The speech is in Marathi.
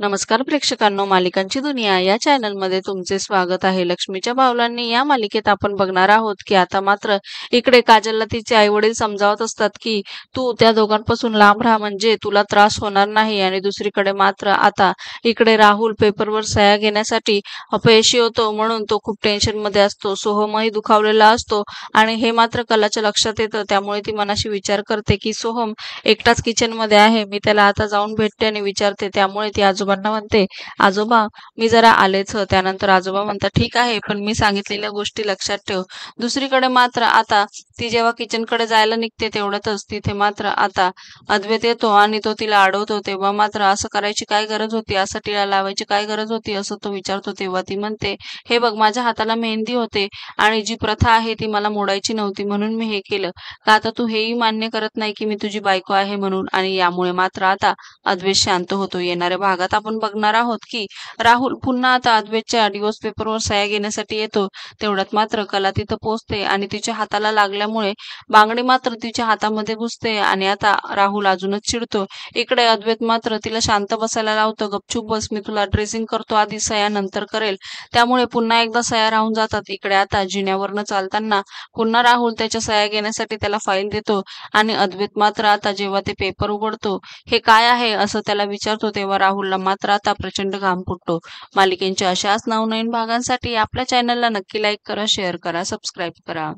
नमस्कार प्रेक्षकांनो, मालिकांची दुनिया या चॅनलमध्ये तुमचे स्वागत आहे. लक्ष्मीच्या बावलांनी या मालिकेत आपण बघणार आहोत की आता मात्र इकडे काजलला तिचे आईवडील समजावत असतात की तू त्या दोघांपासून लांब राहा, म्हणजे तुला त्रास होणार नाही. आणि दुसरीकडे मात्र आता इकडे राहुल पेपरवर सह्या घेण्यासाठी अपयशी होतो, म्हणून तो खूप टेन्शनमध्ये असतो. सोहमही दुखावलेला असतो आणि हे मात्र कलाच्या लक्षात येतं. त्यामुळे ती मनाशी विचार करते की सोहम एकटाच किचनमध्ये आहे, मी त्याला आता जाऊन भेटते आणि विचारते. त्यामुळे ती आजोबांना म्हणते, आजोबा मी जरा आलेच. त्यानंतर आजोबा म्हणतात, ठीक आहे, पण मी सांगितलेल्या गोष्टी लक्षात ठेव. दुसरीकडे मात्र आता ती जेव्हा किचनकडे जायला निघते तेवढ्यातच तिथे मात्र आता अद्वैत येतो आणि तो तिला अडवतो. तेव्हा मात्र असं करायची काय गरज होती, असं तिला लावायची काय गरज होती, असं तो विचारतो. तेव्हा ती म्हणते, हे बघ, माझ्या हाताला मेहंदी होते आणि जी प्रथा आहे ती मला मोडायची नव्हती, म्हणून मी हे केलं. का आता तू हेही मान्य करत नाही की मी तुझी बायको आहे म्हणून? आणि यामुळे मात्र आता अद्वैत शांत होतो. येणाऱ्या भागात आपण बघणार आहोत की राहुल पुन्हा आता अद्वैतच्या डिवोर्स पेपरवर सह्या घेण्यासाठी येतो. तेवढ्यात मात्र कला तिथं पोहोचते आणि तिच्या हाताला लागल्यामुळे बांगडी मात्र तिच्या हातामध्ये घुसते आणि आता राहुल अजूनच चिडतो. इकडे अद्वैत मात्र तिला शांत बसायला लावतो. गपचूप बस, मी तुला ड्रेसिंग करतो, आधी सह्या नंतर करेल. त्यामुळे पुन्हा एकदा सह्या राहून जातात. इकडे आता जिन्यावरनं चालताना पुन्हा राहुल त्याच्या सह्या घेण्यासाठी त्याला फाईल देतो आणि अद्वैत मात्र आता जेव्हा ते पेपर उघडतो, हे काय आहे असं त्याला विचारतो. तेव्हा राहुलला मात्र आता प्रचंड घाम फुटतो. मालिकेंच्या अशाच नवनवीन भागांसाठी आपल्या चॅनलला नक्की लाईक करा, शेअर करा, सबस्क्राईब करा.